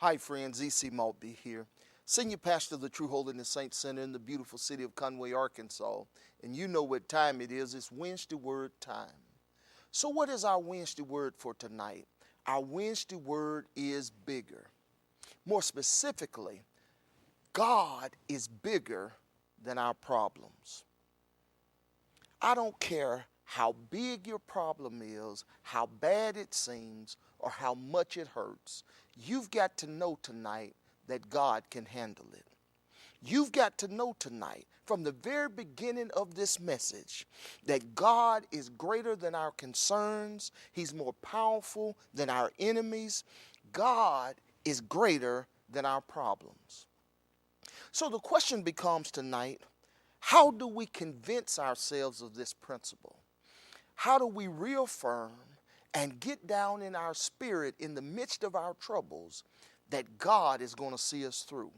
Hi friends, E.C. Maltby here, Senior Pastor of the True Holiness Saints Center in the beautiful city of Conway, Arkansas. And you know what time it is, it's Wednesday Word time. So what is our Wednesday Word for tonight? Our Wednesday Word is bigger. More specifically, God is bigger than our problems. I don't care how big your problem is, how bad it seems, or how much it hurts. You've got to know tonight that God can handle it. You've got to know tonight, from the very beginning of this message, that God is greater than our concerns. He's more powerful than our enemies. God is greater than our problems. So the question becomes tonight, how do we convince ourselves of this principle? How do we reaffirm and get down in our spirit in the midst of our troubles that God is going to see us through,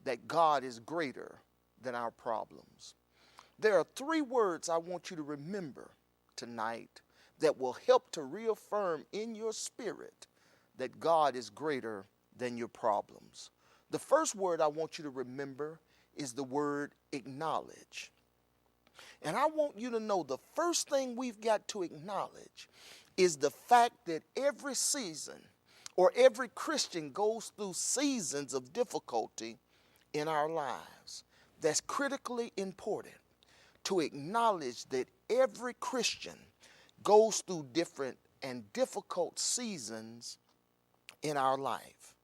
that God is greater than our problems? There are three words I want you to remember tonight that will help to reaffirm in your spirit that God is greater than your problems. The first word I want you to remember is the word acknowledge. And I want you to know the first thing we've got to acknowledge is the fact that every season or every Christian goes through seasons of difficulty in our lives. That's critically important to acknowledge that every Christian goes through different and difficult seasons in our life.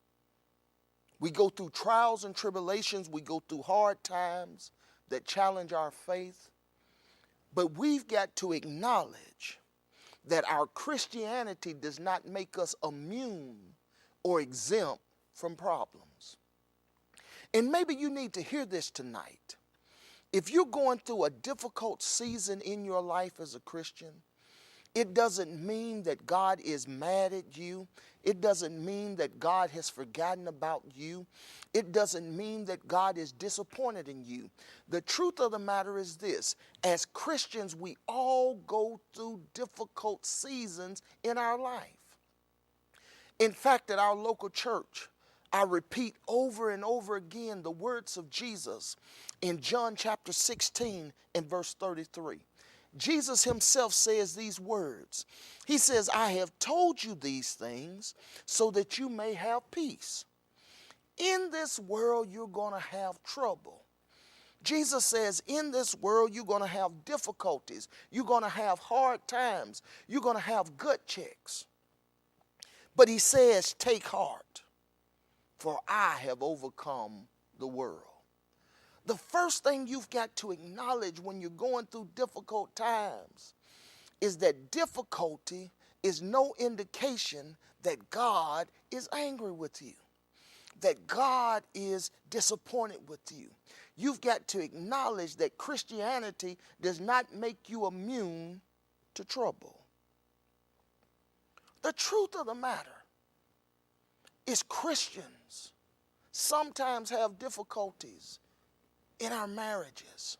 We go through trials and tribulations. We go through hard times that challenge our faith. But we've got to acknowledge that our Christianity does not make us immune or exempt from problems. And maybe you need to hear this tonight. If you're going through a difficult season in your life as a Christian, it doesn't mean that God is mad at you. It doesn't mean that God has forgotten about you. It doesn't mean that God is disappointed in you. The truth of the matter is this: as Christians, we all go through difficult seasons in our life. In fact, at our local church, I repeat over and over again the words of Jesus in John chapter 16 and verse 33. Jesus himself says these words. He says, I have told you these things so that you may have peace. In this world, you're going to have trouble. Jesus says, in this world, you're going to have difficulties. You're going to have hard times. You're going to have gut checks. But he says, take heart, for I have overcome the world. The first thing you've got to acknowledge when you're going through difficult times is that difficulty is no indication that God is angry with you, that God is disappointed with you. You've got to acknowledge that Christianity does not make you immune to trouble. The truth of the matter is Christians sometimes have difficulties in our marriages,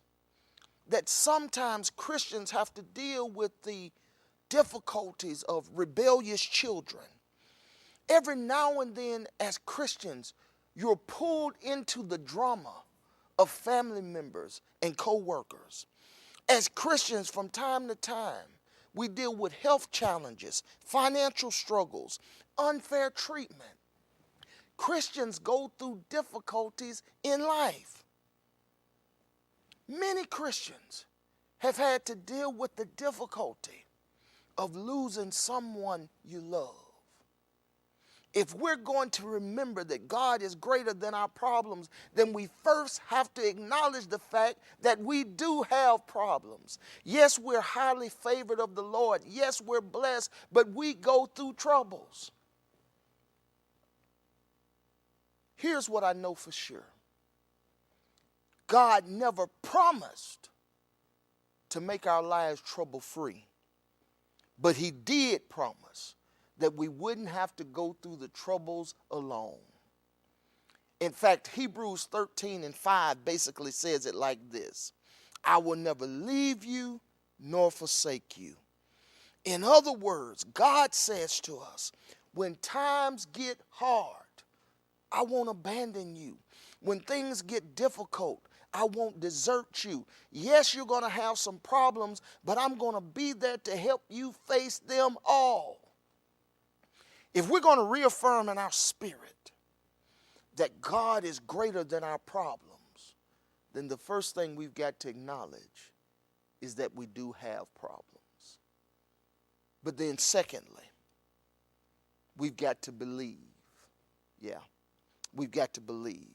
that sometimes Christians have to deal with the difficulties of rebellious children. Every now and then, as Christians, you're pulled into the drama of family members and co-workers. As Christians, from time to time, we deal with health challenges, financial struggles, unfair treatment. Christians go through difficulties in life. Many Christians have had to deal with the difficulty of losing someone you love. If we're going to remember that God is greater than our problems, then we first have to acknowledge the fact that we do have problems. Yes, we're highly favored of the Lord. Yes, we're blessed, but we go through troubles. Here's what I know for sure. God never promised to make our lives trouble-free, but he did promise that we wouldn't have to go through the troubles alone. In fact, Hebrews 13:5 basically says it like this: I will never leave you nor forsake you. In other words, God says to us, when times get hard, I won't abandon you. When things get difficult, I won't desert you. Yes, you're going to have some problems, but I'm going to be there to help you face them all. If we're going to reaffirm in our spirit that God is greater than our problems, then the first thing we've got to acknowledge is that we do have problems. But then secondly, we've got to believe. Yeah, we've got to believe.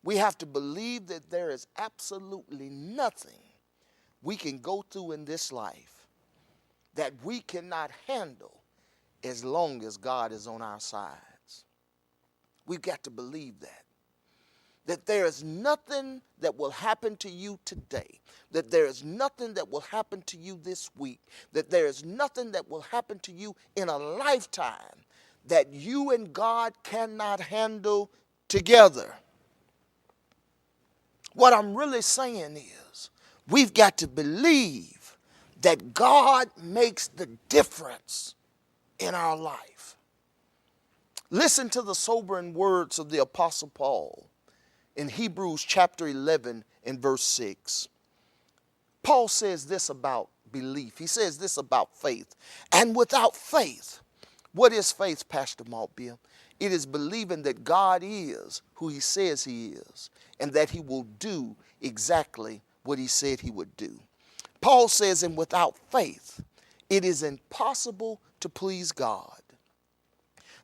We have to believe that there is absolutely nothing we can go through in this life that we cannot handle as long as God is on our sides. We've got to believe that. That there is nothing that will happen to you today, that there is nothing that will happen to you this week, that there is nothing that will happen to you in a lifetime that you and God cannot handle together. What I'm really saying is we've got to believe that God makes the difference in our life. Listen to the sobering words of the Apostle Paul in Hebrews chapter 11 and verse 6. Paul says this about belief. He says this about faith. And without faith, what is faith, Pastor Maltbia? It is believing that God is who he says he is and that he will do exactly what he said he would do. Paul says, and without faith, it is impossible to please God,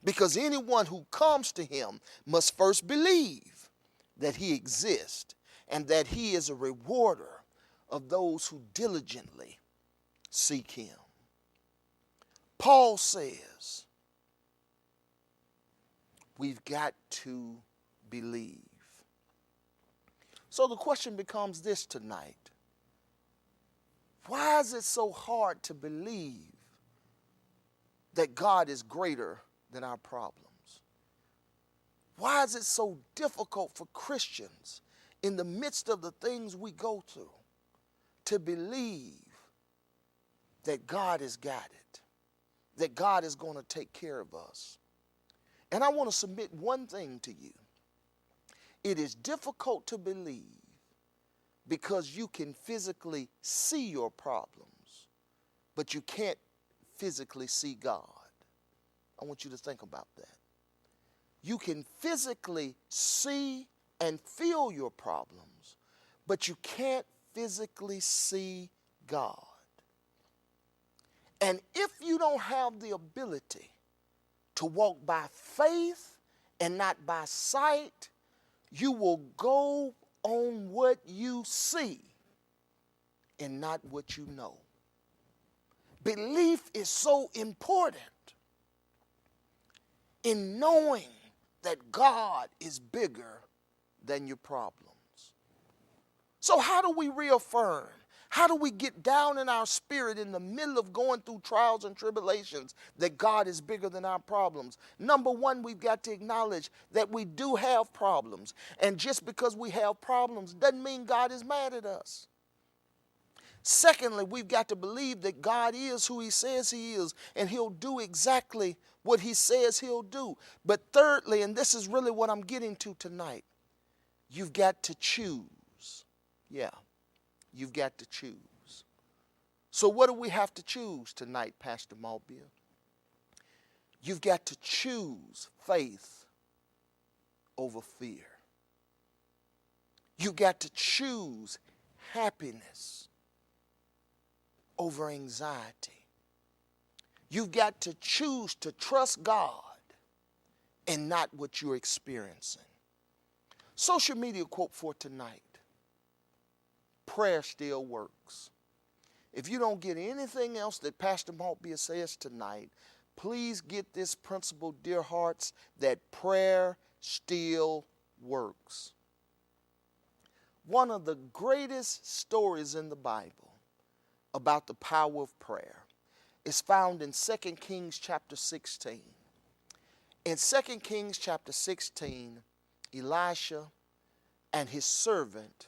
because anyone who comes to him must first believe that he exists and that he is a rewarder of those who diligently seek him. Paul says we've got to believe. So the question becomes this tonight. Why is it so hard to believe that God is greater than our problems? Why is it so difficult for Christians in the midst of the things we go through to believe that God has got it, that God is going to take care of us? And I want to submit one thing to you. It is difficult to believe because you can physically see your problems, but you can't physically see God. I want you to think about that. You can physically see and feel your problems, but you can't physically see God. And if you don't have the ability to walk by faith and not by sight, you will go on what you see and not what you know. Belief is so important in knowing that God is bigger than your problems. So how do we reaffirm? How do we get down in our spirit in the middle of going through trials and tribulations that God is bigger than our problems? Number one, we've got to acknowledge that we do have problems. And just because we have problems doesn't mean God is mad at us. Secondly, we've got to believe that God is who he says he is, and he'll do exactly what he says he'll do. But thirdly, and this is really what I'm getting to tonight, you've got to choose. Yeah. You've got to choose. So what do we have to choose tonight, Pastor Maltbia? You've got to choose faith over fear. You've got to choose happiness over anxiety. You've got to choose to trust God and not what you're experiencing. Social media quote for tonight. Prayer still works. If you don't get anything else that Pastor Maltbia says tonight, please get this principle, dear hearts, that prayer still works. One of the greatest stories in the Bible about the power of prayer is found in 2 Kings chapter 16. In 2 Kings chapter 16, Elisha and his servant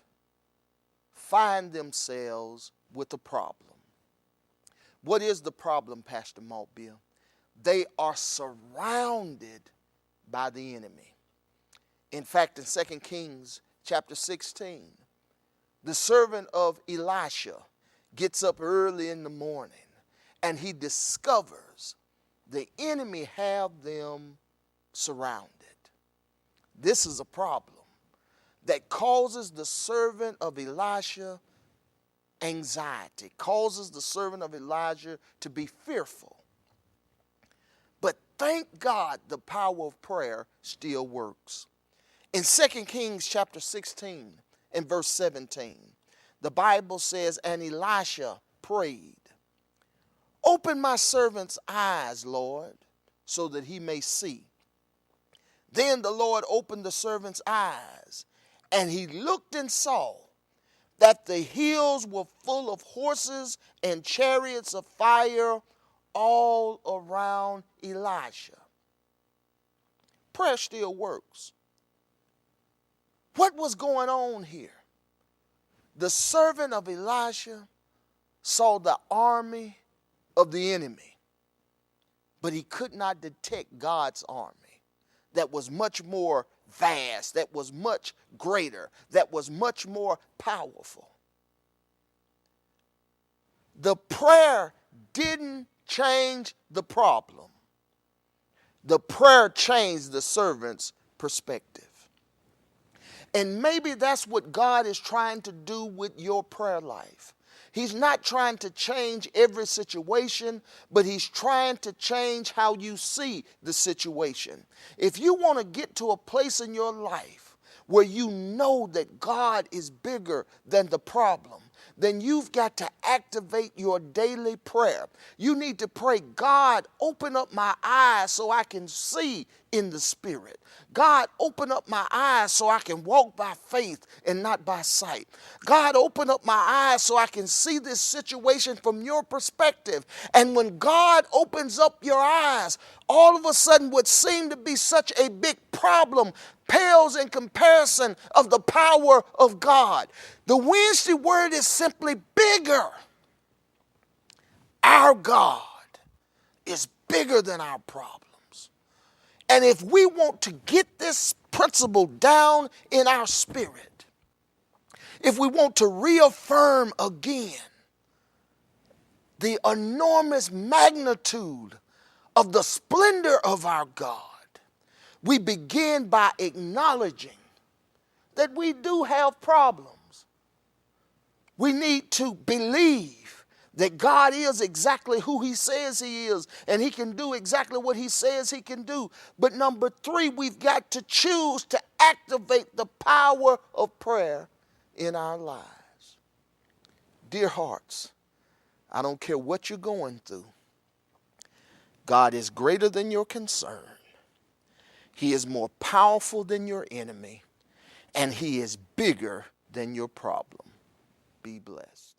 find themselves with a problem. What is the problem, Pastor Maltbia? They are surrounded by the enemy. In fact, in 2 Kings chapter 16, the servant of Elisha gets up early in the morning and he discovers the enemy have them surrounded. This is a problem that causes the servant of Elisha anxiety, causes the servant of Elijah to be fearful. But thank God the power of prayer still works. In 2 Kings chapter 16 and verse 17, the Bible says, and Elisha prayed, open my servant's eyes, Lord, so that he may see. Then the Lord opened the servant's eyes, and he looked and saw that the hills were full of horses and chariots of fire all around Elisha. Prayer still works. What was going on here? The servant of Elisha saw the army of the enemy, but he could not detect God's army that was much more vast, that was much greater, that was much more powerful. The prayer didn't change the problem. The prayer changed the servant's perspective. And maybe that's what God is trying to do with your prayer life. He's not trying to change every situation, but he's trying to change how you see the situation. If you want to get to a place in your life where you know that God is bigger than the problem, then you've got to activate your daily prayer. You need to pray, God, open up my eyes so I can see in the Spirit. God, open up my eyes so I can walk by faith and not by sight. God, open up my eyes so I can see this situation from your perspective. And when God opens up your eyes, all of a sudden what seemed to be such a big problem pales in comparison of the power of God. The Wednesday word is simply bigger. Our God is bigger than our problems. And if we want to get this principle down in our spirit, if we want to reaffirm again the enormous magnitude of the splendor of our God, we begin by acknowledging that we do have problems. We need to believe that God is exactly who he says he is, and he can do exactly what he says he can do. But number three, we've got to choose to activate the power of prayer in our lives. Dear hearts, I don't care what you're going through. God is greater than your concern. He is more powerful than your enemy, and he is bigger than your problem. Be blessed.